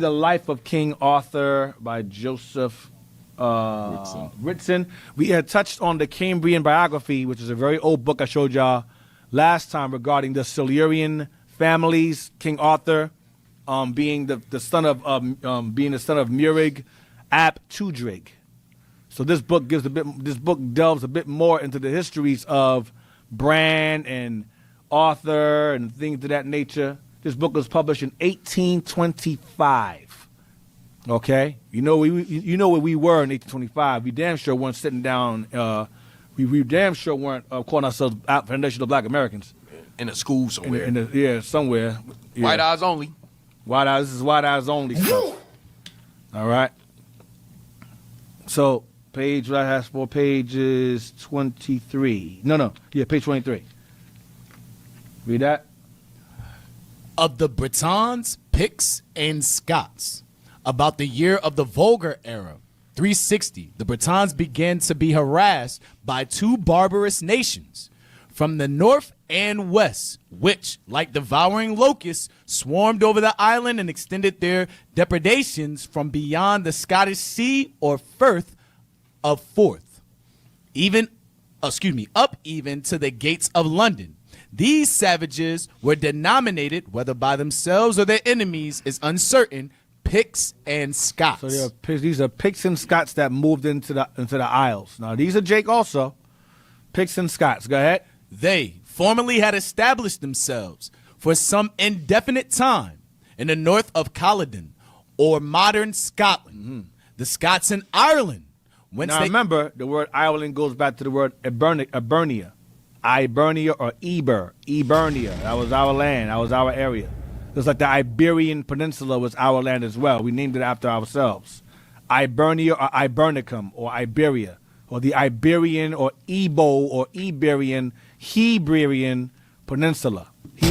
The Life of King Arthur by Joseph Ritson. We had touched on the Cambrian biography, which is a very old book I showed y'all last time regarding the Silurian families. King Arthur being the son of Murig ap Tudrig. So this book delves a bit more into the histories of Bran and Arthur and things of that nature. This book was published in 1825. Okay, you know where we were in 1825. We damn sure weren't sitting down. We damn sure weren't calling ourselves foundational Black Americans in a school somewhere. Somewhere. Yeah. White eyes only. White eyes. This is white eyes only stuff. All right. So page what I have for pages 23. Page 23. Read that. Of the Britons, Picts, and Scots. About the year of the Vulgar era, 360, the Britons began to be harassed by two barbarous nations from the north and west, which, like devouring locusts, swarmed over the island and extended their depredations from beyond the Scottish Sea or Firth of Forth, up even to the gates of London. These savages were denominated, whether by themselves or their enemies is uncertain, Picts and Scots. So these are Picts and Scots that moved into the Isles. Now these are Jake also. Picts and Scots. Go ahead. They formerly had established themselves for some indefinite time in the north of Caledon, or modern Scotland. Mm-hmm. The Scots in Ireland. Remember, the word Ireland goes back to the word Ibernia. Ibernia or Ebernia. That was our land. That was our area. Just like the Iberian Peninsula was our land as well. We named it after ourselves. Ibernia or Ibernicum or Iberia. Or the Iberian or Ebo or Iberian Hebrian Peninsula.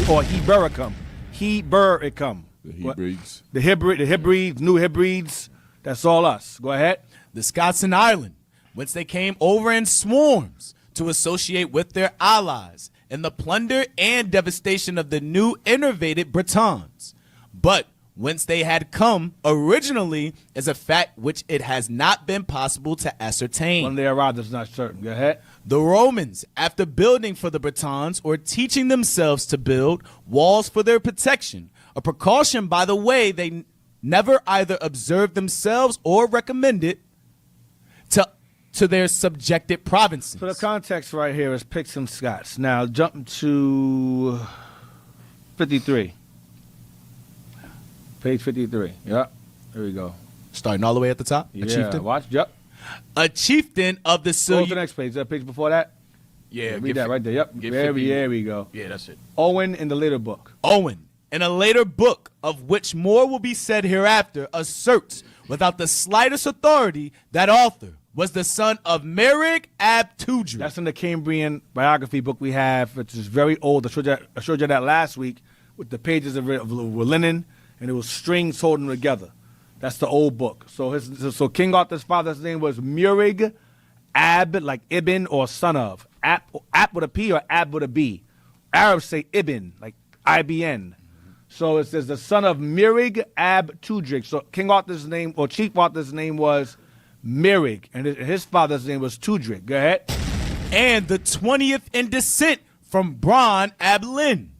Or Hebericum. Hebericum. The Hebrides. The Hebrides, New Hebrides. That's all us. Go ahead. The Scots in Ireland, whence they came over in swarms to associate with their allies in the plunder and devastation of the new innervated Britons. But whence they had come originally is a fact which it has not been possible to ascertain. When they arrived, it's not certain. Go ahead. The Romans, after building for the Britons or teaching themselves to build walls for their protection, a precaution, by the way, they never either observed themselves or recommended to their subjected provinces. So the context right here is Picts and Scots. Now jump to 53. Page 53. Yep. There we go. Starting all the way at the top. Yeah. A chieftain. Watch. Yep. A chieftain of the Go to the next page. Is that page before that? Yeah. Read that right there. Yep. There we go. Yeah, that's it. Owen in the later book. Owen, in a later book, of which more will be said hereafter, asserts without the slightest authority that Arthur was the son of Murig ap Tudrig. That's in the Cambrian biography book we have, which is very old. I showed you that last week with the pages of linen, and it was strings holding them together. That's the old book. So King Arthur's father's name was Murig Ab, like Ibn or son of. Ap with a P or Ab with a B. Arabs say Ibn, like IBN. So it says the son of Murig Ab Tudrig. So King Arthur's name, or Chief Arthur's name was Murig, and his father's name was Tudrig. Go ahead. And the 20th in descent from Bran ab Lin.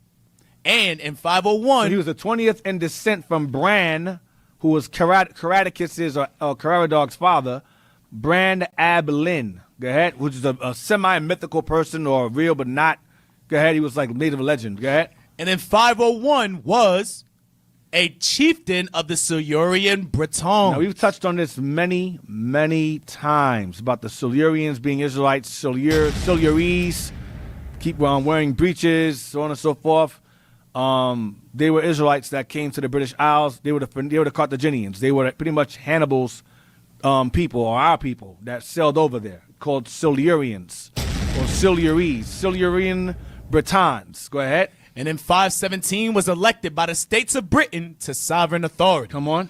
And in 501... So he was the 20th in descent from Bran, who was Caradocis's or Caradog's father, Bran ab Lin. Go ahead. Which is a semi-mythical person or real but not. Go ahead. He was like native legend. Go ahead. And in 501 was a chieftain of the Silurian Britons. Now, we've touched on this many, many times about the Silurians being Israelites, Silures, keep wearing breeches, so on and so forth. They were Israelites that came to the British Isles. They were the Carthaginians. They were pretty much Hannibal's people, or our people, that sailed over there, called Silurians, or Silures, Silurian Britons. Go ahead. And in 517 was elected by the states of Britain to sovereign authority. Come on.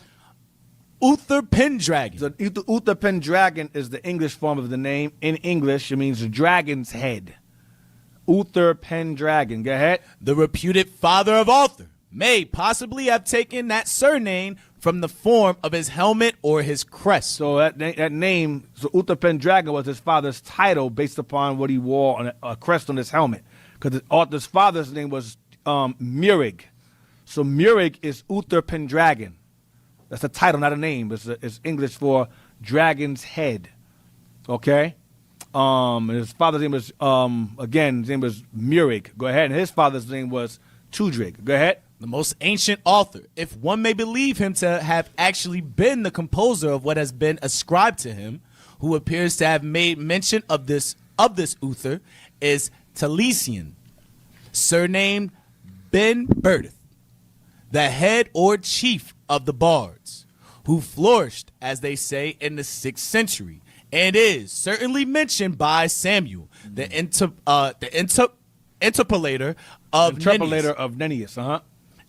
Uther Pendragon. So Uther Pendragon is the English form of the name. In English, it means dragon's head. Uther Pendragon. Go ahead. The reputed father of Arthur may possibly have taken that surname from the form of his helmet or his crest. So that name, so Uther Pendragon was his father's title based upon what he wore on a crest on his helmet. Because Arthur's father's name was Murig. So Murig is Uther Pendragon. That's a title, not a name. It's English for dragon's head. Okay? And his father's name was, again, his name was Murig. Go ahead. And his father's name was Tudrig. Go ahead. The most ancient author, if one may believe him to have actually been the composer of what has been ascribed to him, who appears to have made mention of this Uther, is Taliesin, surnamed Ben Berdith, the head or chief of the bards, who flourished, as they say, in the 6th century, and is certainly mentioned by Samuel, the interpolator of Nennius.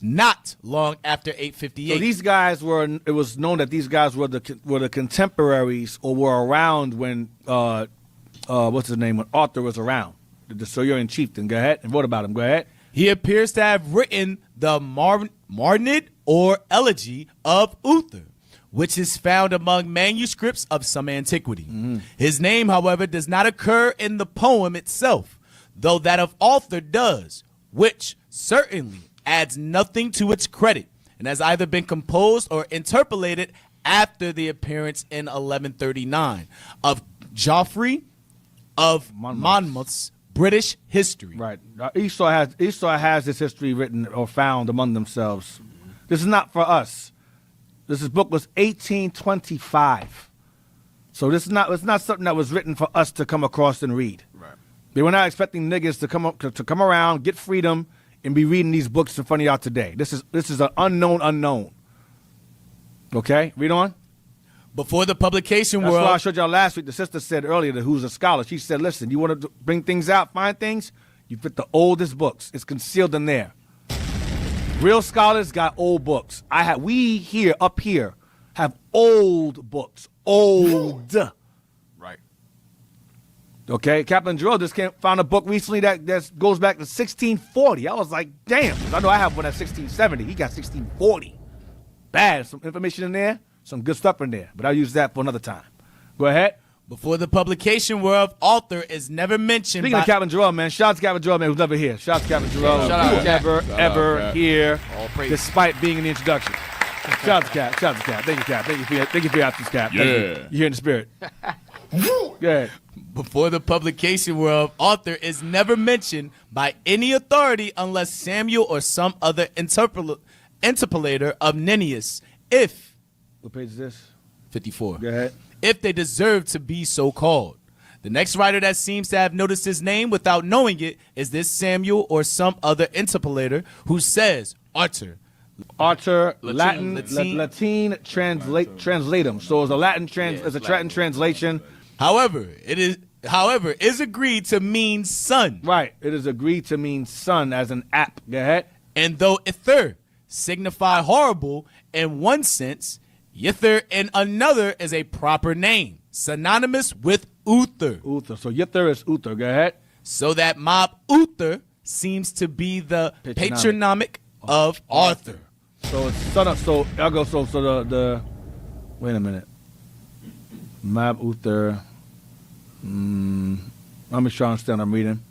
Not long after 858. So these guys it was known that these guys were the contemporaries or were around when, what's his name, when Arthur was around, the Silurian chieftain. Go ahead and wrote about him. Go ahead. He appears to have written the Marnid or Elegy of Uther, which is found among manuscripts of some antiquity. His name, however, does not occur in the poem itself, though that of Arthur does, which certainly adds nothing to its credit and has either been composed or interpolated after the appearance in 1139 of Geoffrey of Monmouth's British history. Right. Esau has this history written or found among themselves. This is not for us. This book was 1825. So it's not something that was written for us to come across and read. Right. They were not expecting niggas to come around, get freedom, and be reading these books in front of y'all today. This is an unknown. Okay, read on. Before the publication That's world. why I showed y'all last week. The sister said earlier that who's a scholar. She said, listen, you want to bring things out, find things, you fit the oldest books. It's concealed in there. Real scholars got old books. We here, up here, have old books. Old. Right. Okay, Captain Drill just found a book recently that goes back to 1640. I was like, damn. I know I have one at 1670. He got 1640. Bad. Some information in there, some good stuff in there. But I'll use that for another time. Go ahead. Before the publication whereof Arthur is never mentioned. Speaking of Captain Jarrell, man, shout out to Captain Jarrell, man, who's never here. Shout out to Captain Jarrell, who's never here, despite being in the introduction. Shout out to Cap. Shout out to Cap. Thank you, Cap. Thank you for your absence, Cap. Thank you. You're here in the spirit. Go ahead. Before the publication whereof Arthur is never mentioned by any authority unless Samuel or some other interpolator of Nennius, if... What page is this? 54. Go ahead. If they deserve to be so called. The next writer that seems to have noticed his name without knowing it is this Samuel or some other interpolator who says Arthur, Latin translatum. So it's a Latin translation. However, is agreed to mean son. Right. It is agreed to mean son as an app. Go ahead. And though Ither signify horrible in one sense, Yither in another is a proper name, synonymous with Uther. Uther. So Yither is Uther. Go ahead. So that mob Uther seems to be the patronymic of Arthur. So it's son of. So I'll go. So the. Wait a minute. Mab Uther. Let me try to understand what I'm reading.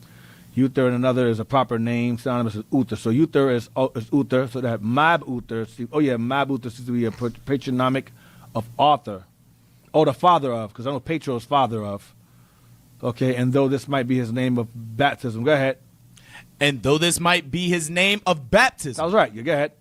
Uther and another is a proper name, synonymous with Uther. So Uther is Uther. So that Mab Uther. Mab Uther seems to be a patronymic of Arthur. Oh, the father of, because I know Petro is father of. Okay, and though this might be his name of baptism. Go ahead. And though this might be his name of baptism. That was right. You go ahead.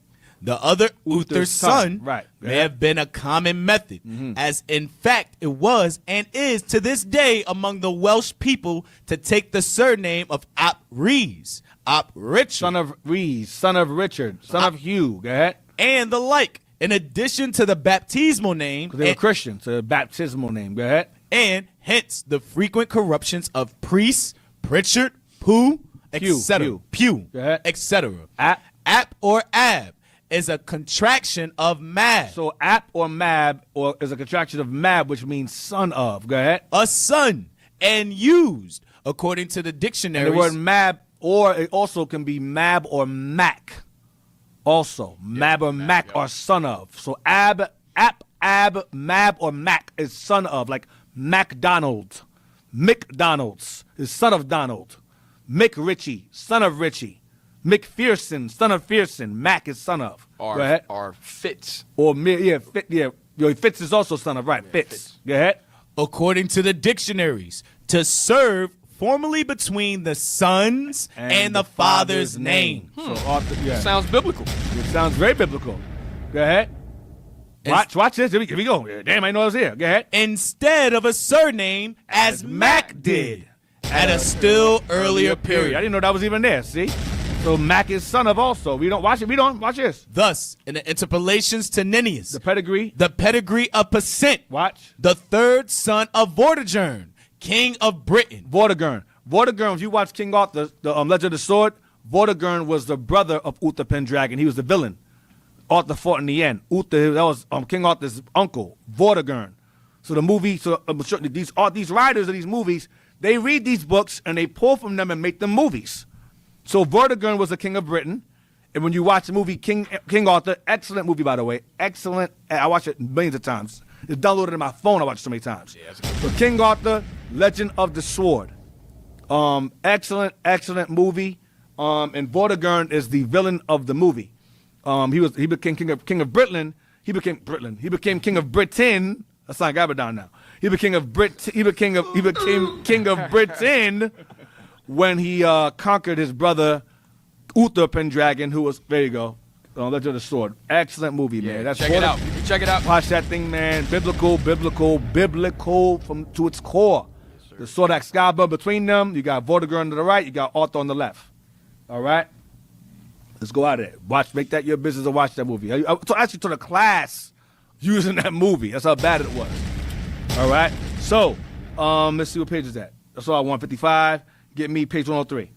The other Uther's son right. may have been a common method, as in fact it was and is to this day among the Welsh people to take the surname of Ap Rhys, Ap Richard. Son of Rhys, son of Richard, son of Hugh. Go ahead. And the like, in addition to the baptismal name. Because they were Christians, so the baptismal name. Go ahead. And hence the frequent corruptions of priest, Pritchard, Pugh, etc. Pew, etc. Ap or Ab is a contraction of mab. So ap or mab or is a contraction of mab, which means son of. Go ahead. A son, and used according to the dictionary. The word mab, or it also can be mab or mac. also. Mab or Mac are son of. So Ab, Mab, or Mac is son of, like MacDonald. McDonald's is son of Donald. Mick Ritchie, son of Ritchie. McPherson, son of Fearson. Mac is son of. Go ahead. Or Fitz. Or Fitz is also son of, right? Fitz. Go ahead. According to the dictionaries, to serve formally between the son's and the father's name. So Arthur, Sounds biblical. It sounds very biblical. Go ahead. Watch this. Here we go. Damn, I know I was here. Go ahead. Instead of a surname, as Mac did at a still earlier I period. didn't know that was even there. See? So Mac is son of also. We don't watch it. We don't watch this. Thus, in the interpolations to Nennius, The pedigree. the pedigree of Percent, Watch. the third son of Vortigern, king of Britain. Vortigern. Vortigern, if you watch King Arthur, the Legend of the Sword, Vortigern was the brother of Uther Pendragon. He was the villain. Arthur fought in the end. Uther, that was King Arthur's uncle, Vortigern. So the movie, these writers of these movies, they read these books and they pull from them and make them movies. So Vortigern was the king of Britain. And when you watch the movie King Arthur, excellent movie, by the way. Excellent. I watched it millions of times. It's downloaded in my phone. I watched it so many times. So King Arthur, Legend of the Sword. Excellent movie. And Vortigern is the villain of the movie. He became king of Britain. He became king of Britain. That's not Gabardon now. He became king of Britain when he conquered his brother Uther Pendragon, who was, there you go, Legend of the Sword. Excellent movie, man. That's check it out. You can check it out. Watch that thing, man. Biblical to its core. The sword Excalibur between them. You got Vortigern to the right. You got Arthur on the left. All right. Let's go out of there. Make that your business and watch that movie. I actually took a class using that movie. That's how bad it was. All right. So, let's see what page is that. That's all 155. Get me page 103.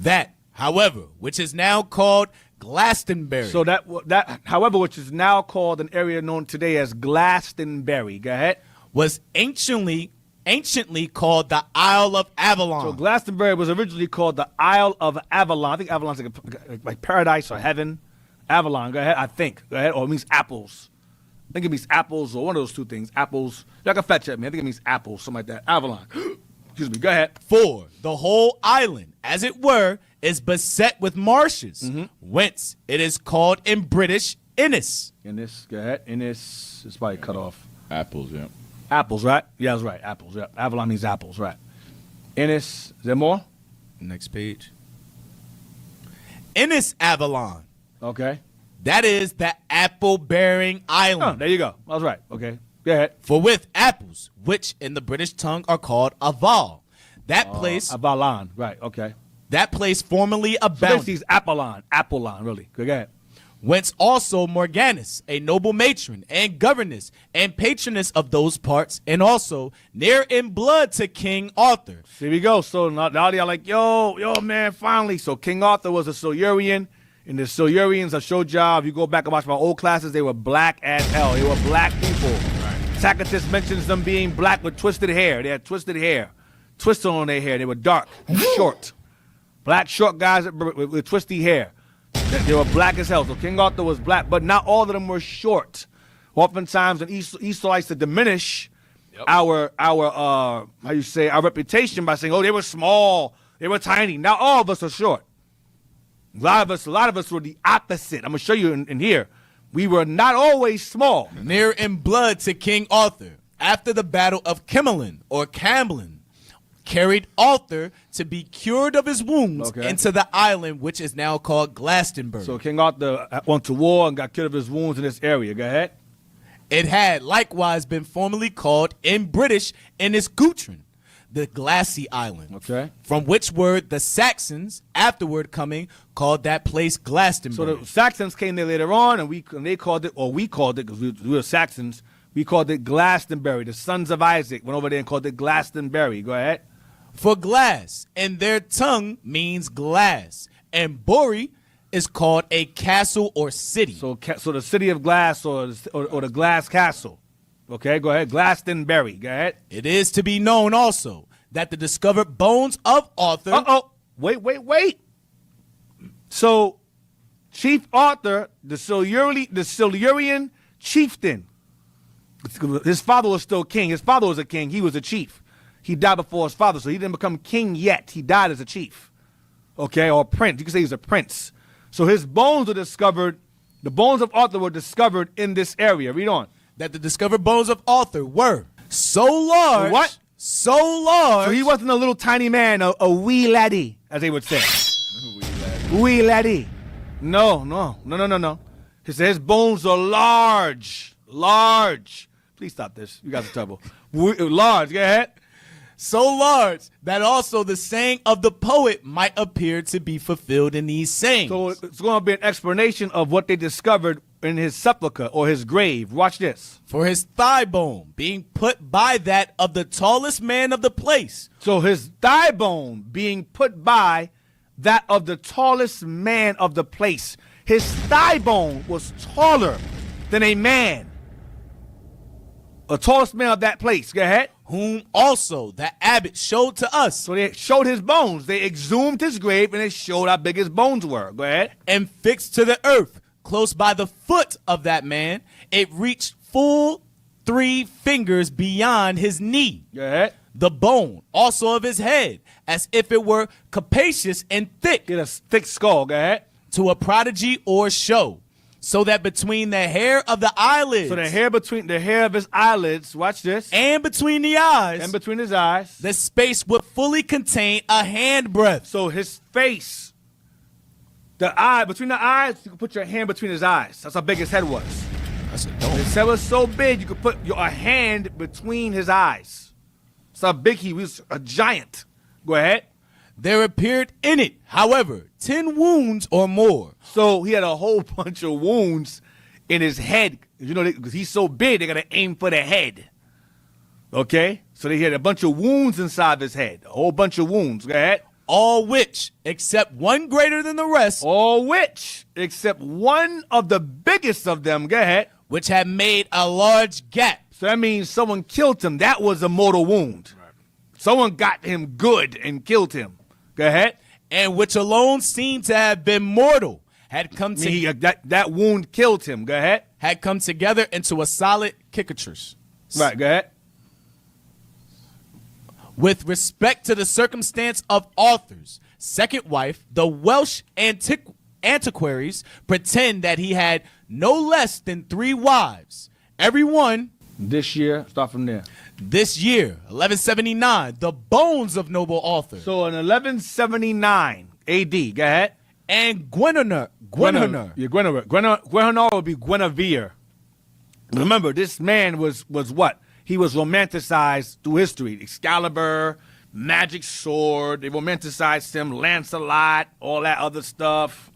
That, however, which is now called Glastonbury. So that, however, which is now called an area known today as Glastonbury. Go ahead. Was anciently called the Isle of Avalon. So Glastonbury was originally called the Isle of Avalon. I think Avalon's like paradise or heaven. Avalon, go ahead. I think. Go ahead. Or it means apples. I think it means apples or one of those two things. Apples. Y'all can fetch at me. I think it means apples, something like that. Avalon. Excuse me. Go ahead. For the whole island, as it were, is beset with marshes, whence it is called in British Innis. Innis. Go ahead. Innis. It's probably cut off. Apples, yeah. Apples, right? Yeah, that's right. Apples, yeah. Avalon means apples, right. Innis. Is there more? Next page. Innis Avalon. Okay. That is the apple-bearing island. Oh, there you go. I was right. Okay. Go ahead. For with apples, which in the British tongue are called aval. That place. Avalon. Right. Okay. That place formerly So abounded. basically it's Apollon, really. Go ahead. Whence also Morganus, a noble matron and governess and patroness of those parts, and also near in blood to King Arthur. Here we go. So now they're like, yo, man, finally. So King Arthur was a Silurian, and the Silurians, I showed y'all, if you go back and watch my old classes, they were black as hell. They were black people. Right. Tacitus mentions them being black with twisted hair. They had twisted hair. Twisted on their hair. They were dark, short. Black, short guys with twisty hair. They were black as hell. So King Arthur was black, but not all of them were short. Oftentimes, an East likes to diminish our our reputation by saying, oh, they were small, they were tiny. Now all of us are short. A lot of us were the opposite. I'm gonna show you in here. We were not always small. Near in blood to King Arthur, after the battle of Kimmelin or Camblin, carried Arthur to be cured of his wounds into the island, which is now called Glastonbury. So King Arthur went to war and got cured of his wounds in this area. Go ahead. It had likewise been formerly called in British Innisgutrin, the glassy island. Okay. From which word the Saxons, afterward coming, called that place Glastonbury. So the Saxons came there later on, and we called it, because we were Saxons, we called it Glastonbury. The sons of Isaac went over there and called it Glastonbury. Go ahead. For glass in their tongue means glass, and Bori is called a castle or city. So the city of glass or the glass castle. Okay, go ahead. Glastonbury. Go ahead. It is to be known also that the discovered bones of Arthur. Wait. So Chief Arthur, the Silurian chieftain. His father was still king. His father was a king. He was a chief. He died before his father, so he didn't become king yet. He died as a chief, okay, or a prince. You can say he's a prince. So his bones were discovered. The bones of Arthur were discovered in this area. Read on. That the discovered bones of Arthur were so large. What? So large. So he wasn't a little tiny man, a wee laddie, as they would say. Wee laddie. No. He said his bones are large. Please stop this. You got the trouble. Large. Go ahead. So large that also the saying of the poet might appear to be fulfilled in these sayings. So it's going to be an explanation of what they discovered in his sepulcher or his grave. Watch this. For his thigh bone being put by that of the tallest man of the place. So his thigh bone being put by that of the tallest man of the place. His thigh bone was taller than a man. A tallest man of that place. Go ahead. Whom also the abbot showed to us. So they showed his bones. They exhumed his grave and they showed how big his bones were. Go ahead. And fixed to the earth, close by the foot of that man, it reached full 3 fingers beyond his knee. Go ahead. The bone also of his head, as if it were capacious and thick. Get a thick skull. Go ahead. To a prodigy or show. So that between the hair of the eyelids. So the hair between the hair of his eyelids, watch this. And between the eyes. And between his eyes. The space would fully contain a handbreadth. So his face, between the eyes, you could put your hand between his eyes. That's how big his head was. That's a dome. His head was so big, you could put a hand between his eyes. That's how big he was, a giant. Go ahead. There appeared in it, however, 10 wounds or more. So he had a whole bunch of wounds in his head. You know, because he's so big, they got to aim for the head. Okay? So they had a bunch of wounds inside his head. A whole bunch of wounds. Go ahead. All which, except one greater than the rest. All which, except one of the biggest of them. Go ahead. Which had made a large gap. So that means someone killed him. That was a mortal wound. Right. Someone got him good and killed him. Go ahead. And which alone seemed to have been mortal, had come to that wound killed him. Go ahead. Had come together into a solid cicatrice. Right. Go ahead. With respect to the circumstance of Arthur's second wife, the Welsh antiquaries pretend that he had no less than 3 wives, every one. This year, start from there. This year, 1179, the bones of noble Arthur. So in 1179 A.D., go ahead. And Gwenhwyvar. Yeah, Gwenhwyvar would be Guinevere. Remember, this man was what? He was romanticized through history. Excalibur, magic sword. They romanticized him, Lancelot, all that other stuff.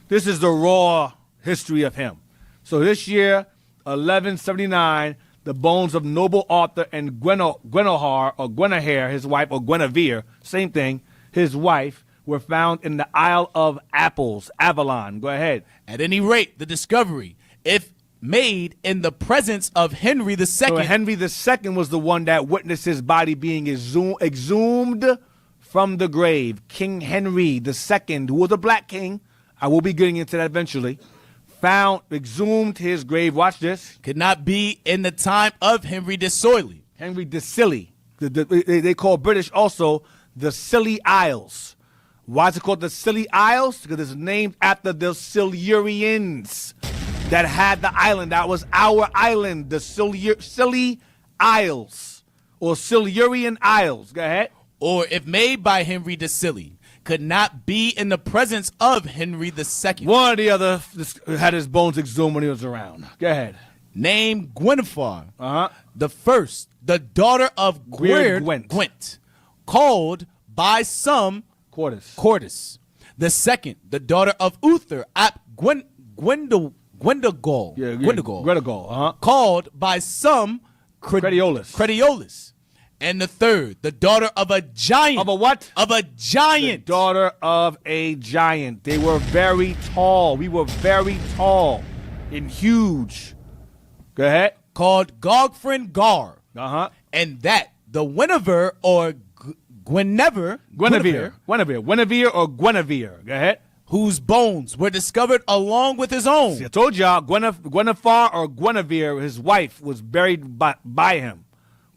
This is the raw history of him. So this year, 1179, the bones of noble Arthur and Guinevere, or Guinevere, his wife, or Guinevere, same thing, his wife, were found in the Isle of Apples, Avalon. Go ahead. At any rate, the discovery, if made in the presence of Henry II. So Henry II was the one that witnessed his body being exhumed from the grave. King Henry II, who was a black king, I will be getting into that eventually, exhumed his grave. Watch this. Could not be in the time of Henry de Soilly. Henry de Scilly. They call British also the Scilly Isles. Why is it called the Scilly Isles? Because it's named after the Silurians that had the island. That was our island, the Scilly Isles, or Silurian Isles. Go ahead. Or if made by Henry de Scilly, could not be in the presence of Henry II. One or the other had his bones exhumed when he was around. Go ahead. Named Guinevere, Uh-huh. the first, the daughter of Gwent, called by some Cordis. The second, the daughter of Uther ap Gwendogal, called by some Crediolus. And the third, the daughter of a giant. Of a what? Of a giant. The daughter of a giant. They were very tall. We were very tall and huge. Go ahead. Called Gogfrin Gar. Uh-huh. And that, the Guinevere or Guinevere or Guinevere. Go ahead. whose bones were discovered along with his own. See, I told y'all, Guinevere or Guinevere, his wife, was buried by him.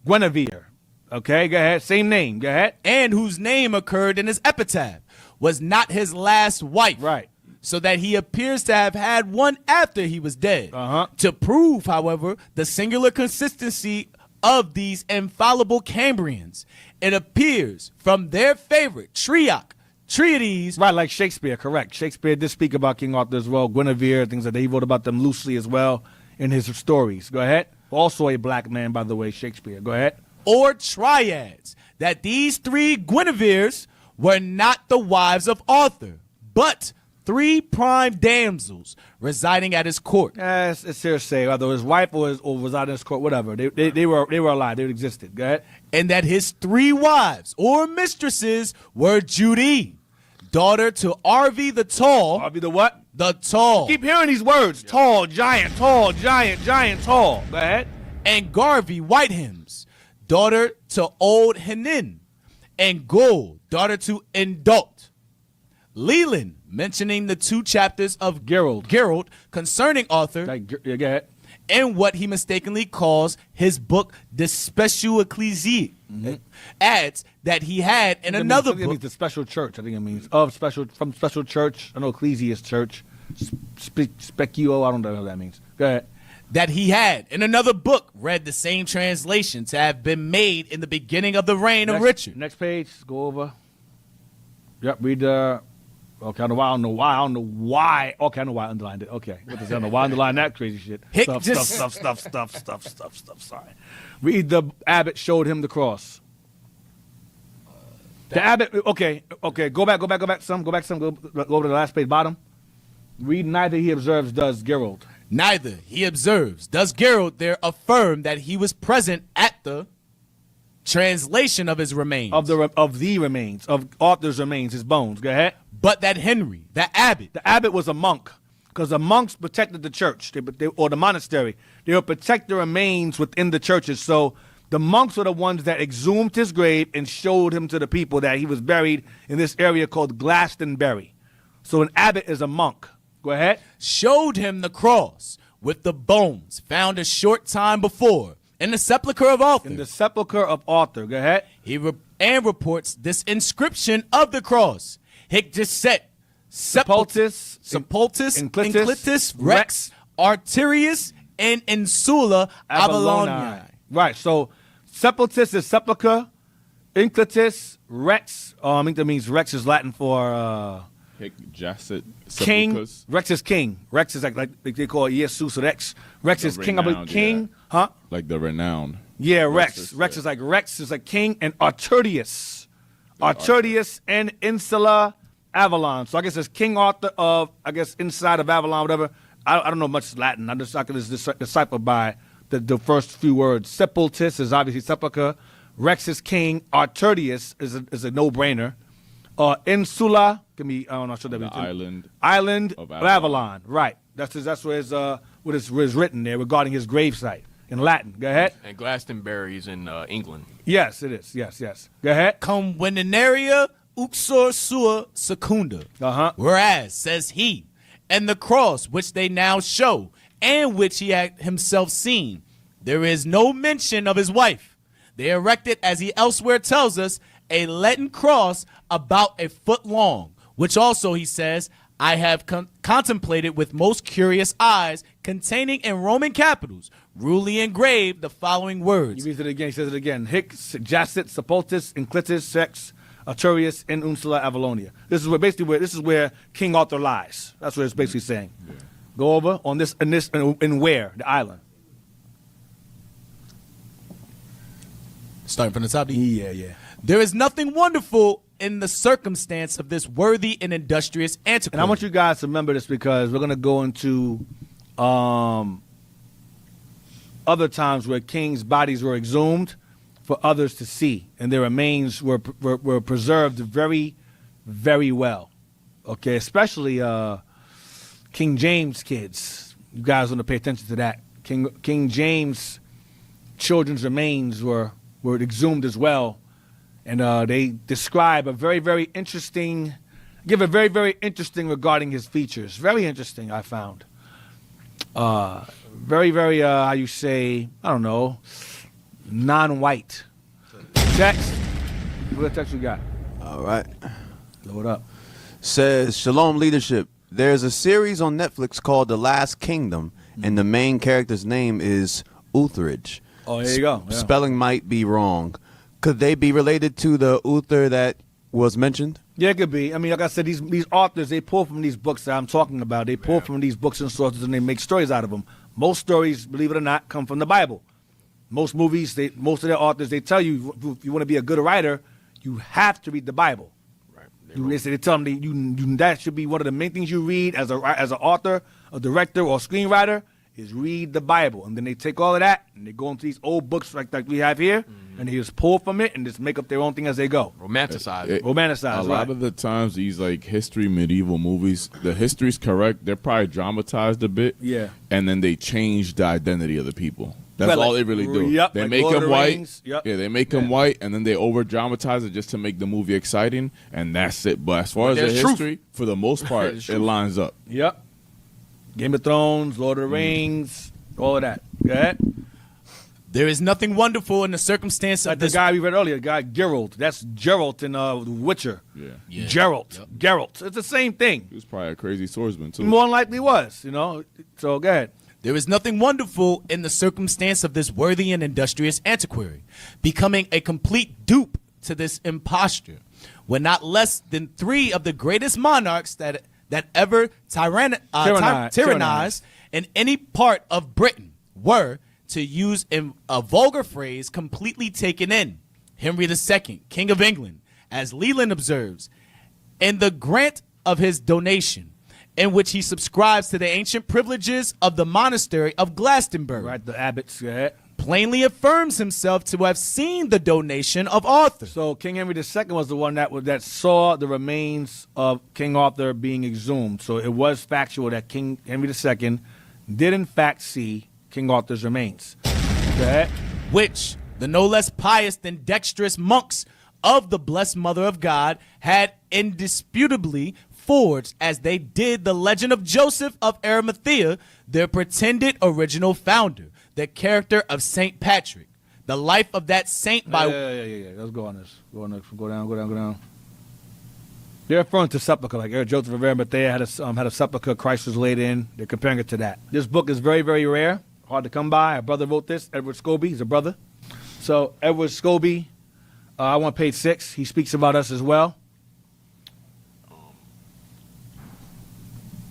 Guinevere. Okay, go ahead. Same name. Go ahead. And whose name occurred in his epitaph, was not his last wife. Right. So that he appears to have had one after he was dead. To prove, however, the singular consistency of these infallible Cambrians, it appears from their favorite treatise. Right, like Shakespeare, correct. Shakespeare did speak about King Arthur as well. Guinevere, things like that. He wrote about them loosely as well in his stories. Go ahead. Also a black man, by the way, Shakespeare. Go ahead. Or triads, that these three Guineveres were not the wives of Arthur, but three prime damsels residing at his court. Yes, it's hearsay. Whether his wife or residing in his court, whatever. They were alive. They existed. Go ahead. And that his three wives or mistresses were Judy, daughter to Arvi the Tall. Arvi the what? The Tall. Keep hearing these words. Tall, giant, tall, giant, tall. Go ahead. And Garvey Whitehems, daughter to Old Henin. And Gould, daughter to Indult. Leland, mentioning the 2 chapters of Gerald concerning Arthur, Yeah, go ahead. and what he mistakenly calls his book De Special Ecclesiae, adds that he had in another It means book the special church. I think it means from special church. I know ecclesia is church. Specuo. I don't know what that means. Go ahead. that he had in another book read the same translation to have been made in the beginning of the reign of Richard. Next page. Go over. Yep. Read the. Okay, I don't know why. Okay, I know why I underlined it. Okay, what does that? I know why I underlined that crazy shit. Stuff. Sorry. Read the abbot showed him the cross. The abbot. Okay. Go back. Some. Go over to the last page, bottom. Read neither he observes does Gerald. Neither he observes does Gerald there affirm that he was present at the translation of his remains. Of the remains of Arthur's remains, his bones. Go ahead. But that Henry, the abbot was a monk, because the monks protected the church or the monastery. They would protect the remains within the churches. So the monks were the ones that exhumed his grave and showed him to the people that he was buried in this area called Glastonbury. So an abbot is a monk. Go ahead. Showed him the cross with the bones found a short time before in the sepulchre of Arthur. In the sepulchre of Arthur. Go ahead. And reports this inscription of the cross. Hic disset sepultus, inclitus, rex, arterius, and insula Avaloniae. Right, so sepultus is sepulchre, inclitus, rex. I think that means rex is Latin for king. Rex is king. Rex is like they call it Jesus Rex. Rex is king. I believe king, huh? Like the renowned. Yeah, Rex. Rex is like king, and Arterius. Arterius and Insula Avalon. So I guess it's King Arthur of, inside of Avalon, whatever. I don't know much Latin. I can just decipher by the first few words. Sepultus is obviously sepulchre. Rex is king. Arterius is a no-brainer. Insula can be, I don't know, island of Avalon. Right. That's where what is written there regarding his gravesite in Latin. Go ahead. And Glastonbury's in England. Yes, it is. Yes. Go ahead. Convenenaria uxor sua secunda. Whereas, says he, and the cross which they now show, and which he had himself seen, there is no mention of his wife. They erected, as he elsewhere tells us, a leaden cross about a foot long, which also, he says, I have contemplated with most curious eyes, containing in Roman capitals, rudely engraved the following words. He reads it again. He says it again. Hic jacet sepultus inclitus sex Arterius in Unsula Avalonia. This is where King Arthur lies. That's what it's basically saying. Yeah. Go over on this in where the island. Starting from the top. Yeah. There is nothing wonderful in the circumstance of this worthy and industrious antiquary. And I want you guys to remember this, because we're going to go into other times where kings' bodies were exhumed for others to see, and their remains were preserved very, very well. Okay, especially King James kids. You guys want to pay attention to that. King James children's remains were exhumed as well, and they describe a very, very interesting Give it very, very interesting regarding his features. Very interesting, I found. Very, very, how you say, I don't know, non-white. Text. What text we got? All right. Load up. Says, Shalom Leadership. There's a series on Netflix called The Last Kingdom, and the main character's name is Uthridge. Oh, there you go. Yeah. Spelling might be wrong. Could they be related to the Uther that was mentioned? Yeah, it could be. I mean, like I said, these authors, they pull from these books that I'm talking about. They pull from these books and sources, and they make stories out of them. Most stories, believe it or not, come from the Bible. Most movies, most of their authors, they tell you, if you want to be a good writer, you have to read the Bible. Right. They tell them that should be one of the main things you read as an author, a director, or a screenwriter, is read the Bible. And then they take all of that, and they go into these old books like we have here, and they just pull from it and just make up their own thing as they go. Romanticize it. Romanticize, A lot of the times, these like history, medieval movies, the history's correct. They're probably dramatized a bit. Yeah. And then they change the identity of the people. That's Right, all like- they really do. yep, They like make Lord of them the white. Rings, yep. Yeah, they make them white, and then they over dramatize it just to make the movie exciting, and that's it. But as far as the there's truth. history, for the most part, There's it truth. lines up. Yep. Game of Thrones, Lord of the Rings, all of that. Go ahead. There is nothing wonderful in the circumstance Like of the this. guy we read earlier, the guy Geralt. That's Geralt in The Witcher. Yeah. Geralt. Geralt. It's the same thing. He was probably a crazy swordsman, too. He more than likely was, So go ahead. There is nothing wonderful in the circumstance of this worthy and industrious antiquary becoming a complete dupe to this imposture, when not less than 3 of the greatest monarchs that ever tyrannized in any part of Britain were, to use a vulgar phrase, completely taken in. Henry II, King of England, as Leland observes, in the grant of his donation, in which he subscribes to the ancient privileges of the monastery of Glastonbury, Right, the abbots. Go ahead. plainly affirms himself to have seen the donation of Arthur. So King Henry II was the one that saw the remains of King Arthur being exhumed. So it was factual that King Henry II did in fact see King Arthur's remains. Go ahead. Which the no less pious than dexterous monks of the blessed Mother of God had indisputably forged, as they did the legend of Joseph of Arimathea, their pretended original founder, the character of Saint Patrick, the life of that saint by... Yeah. Let's go on this. Go down. They're referring to sepulchre, like Joseph of Arimathea had a sepulchre Christ was laid in. They're comparing it to that. This book is very, very rare, hard to come by. A brother wrote this, Edward Scobie. He's a brother. So Edward Scobie, I want page 6. He speaks about us as well.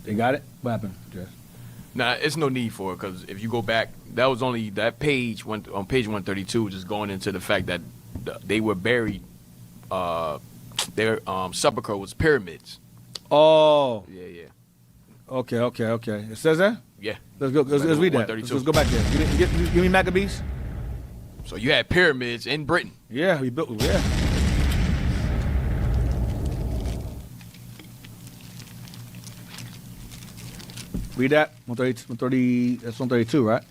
They got it? What happened, Jess? Nah, it's no need for it, because if you go back, that was only that page on page 132, just going into the fact that they were buried. Their sepulcher was pyramids. Oh, Yeah. okay. It says that? Yeah. Let's go. Let's read that. 132. Let's go back there. Give me Maccabees. So you had pyramids in Britain. Yeah, we built. Yeah. Read that. 130. That's 132, right?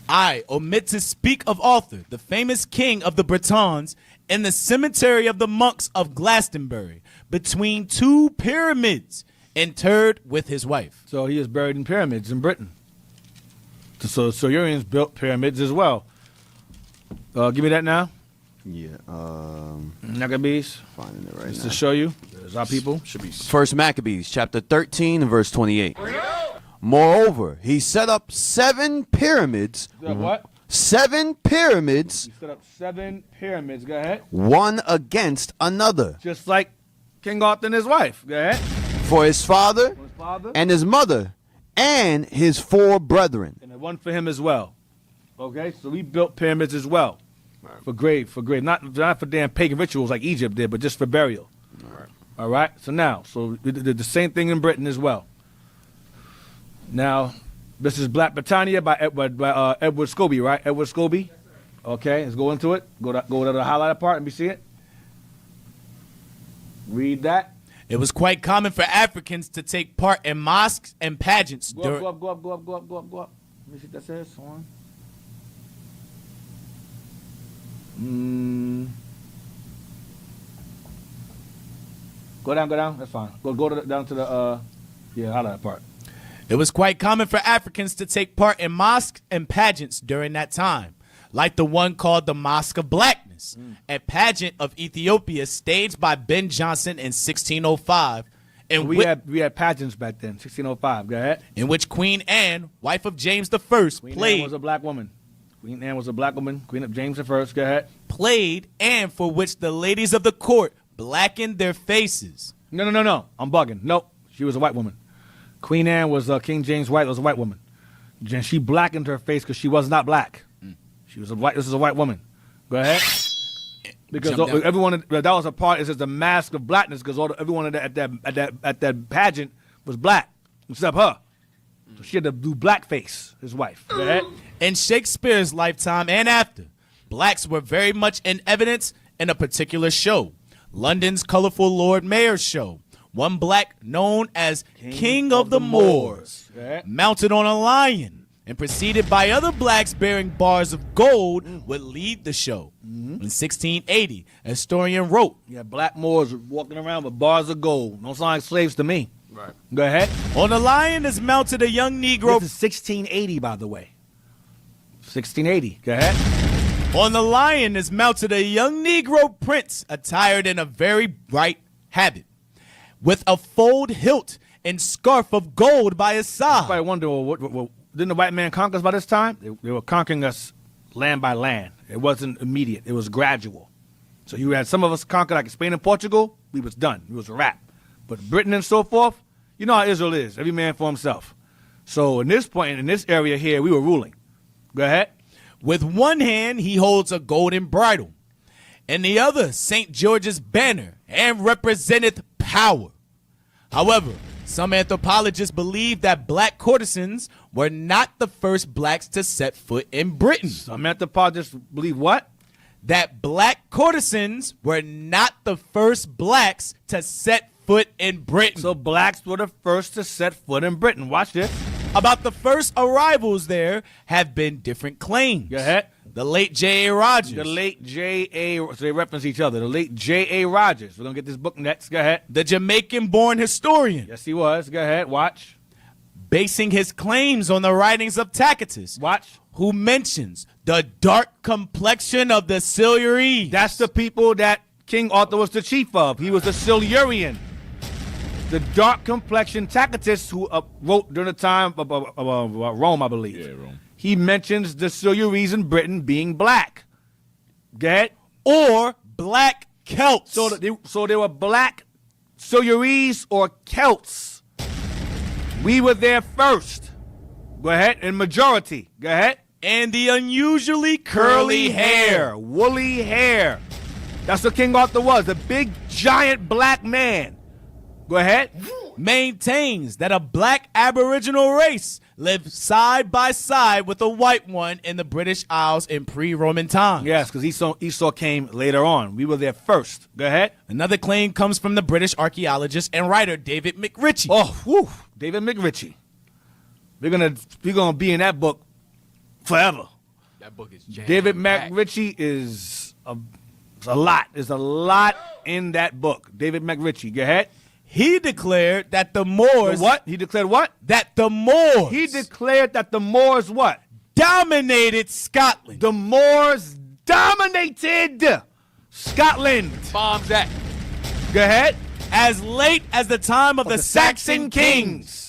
I omit to speak of Arthur, the famous king of the Bretons, in the cemetery of the monks of Glastonbury, between 2 pyramids, interred with his wife. So he is buried in pyramids in Britain. So the Silurians built pyramids as well. Give me that now. Yeah. Maccabees. Finding it right Just now. to show you, there's our people. Should be. First Maccabees, chapter 13, and verse 28. Moreover, he set up 7 pyramids. What? 7 pyramids, He set up 7 pyramids. Go ahead. one against another, Just like King Arthur and his wife. Go ahead. for his father For his father. and his mother and his 4 brethren. And one for him as well. Okay, so we built pyramids as well. For grave. Not for damn pagan rituals like Egypt did, but just for burial. All right. So now, we did the same thing in Britain as well. Now, this is Black Britannia by Edward Scobie, right? Edward Scobie. Okay, let's go into it. Go to the highlighted part. Let me see it. Read that. It was quite common for Africans to take part in mosques and pageants. Go up. Let me see what that says. Hold on. Go down. That's fine. Down to the yeah, out of that part. It was quite common for Africans to take part in mosques and pageants during that time, like the one called the Mosque of Blackness, a pageant of Ethiopia staged by Ben Jonson in 1605, We had pageants back then, 1605. Go ahead. in which Queen Anne, wife of James I, Queen Anne played, was a black woman. Queen Anne was a black woman. Queen of James I. Go ahead. and for which the ladies of the court blackened their faces. No. I'm bugging. Nope. She was a white woman. Queen Anne was King James' wife. Was a white woman. And she blackened her face because she was not black. She was a white. This is a white woman. Go ahead. Because Jump down. everyone that was a part. It says the mask of blackness because everyone at that pageant was black except her. So she had to do blackface. His wife. Go ahead. In Shakespeare's lifetime and after, blacks were very much in evidence in a particular show, London's colorful Lord Mayor's show. One black known as King of the Moors, Okay. mounted on a lion and preceded by other blacks bearing bars of gold, would lead the show. In 1680, a historian wrote, Yeah, black Moors walking around with bars of gold. Don't sound like slaves to me. Right. Go ahead. on the lion is mounted a young Negro. This is 1680, by the way. 1680. Go ahead. On the lion is mounted a young Negro prince attired in a very bright habit, with a fold hilt and scarf of gold by his side. Everybody wonder, well, didn't the white man conquer us by this time? They were conquering us land by land. It wasn't immediate. It was gradual. So you had some of us conquer like Spain and Portugal. We was done. It was a wrap. But Britain and so forth, you know how Israel is. Every man for himself. So in this point, in this area here, we were ruling. Go ahead. With one hand, he holds a golden bridle, and the other St. George's banner, and representeth power. However, some anthropologists believe that black courtesans were not the first blacks to set foot in Britain. Some anthropologists believe what? That black courtesans were not the first blacks to set foot in Britain. So blacks were the first to set foot in Britain. Watch this. About the first arrivals there have been different claims. Go ahead. The late J.A. Rogers. The late J.A. So they reference each other. The late J.A. Rogers. We're going to get this book next. Go ahead. The Jamaican-born historian. Yes, he was. Go ahead. Watch. Basing his claims on the writings of Tacitus. Watch. Who mentions the dark complexion of the Silures. That's the people that King Arthur was the chief of. He was a Silurian. The dark complexion Tacitus, who wrote during the time of Rome, I believe. Yeah, Rome. He mentions the Silures in Britain being black. Go ahead. Or black Celts. So they were black Silures or Celts. We were there first. Go ahead. In majority. Go ahead. And the unusually curly hair. Woolly hair. That's what King Arthur was. A big, giant black man. Go ahead. Maintains that a black aboriginal race lived side by side with a white one in the British Isles in pre-Roman times. Yes, because Esau came later on. We were there first. Go ahead. Another claim comes from the British archaeologist and writer David McRitchie. Oh, whew, David McRitchie. We're gonna be in that book forever. That book is jam David packed. McRitchie is a lot. There's a lot in that book. David McRitchie. Go ahead. He declared that the Moors... What? He declared what? That the Moors... He declared that the Moors what? dominated Scotland. The Moors dominated Scotland. Bombs that. Go ahead. As late as the time of the Saxon kings.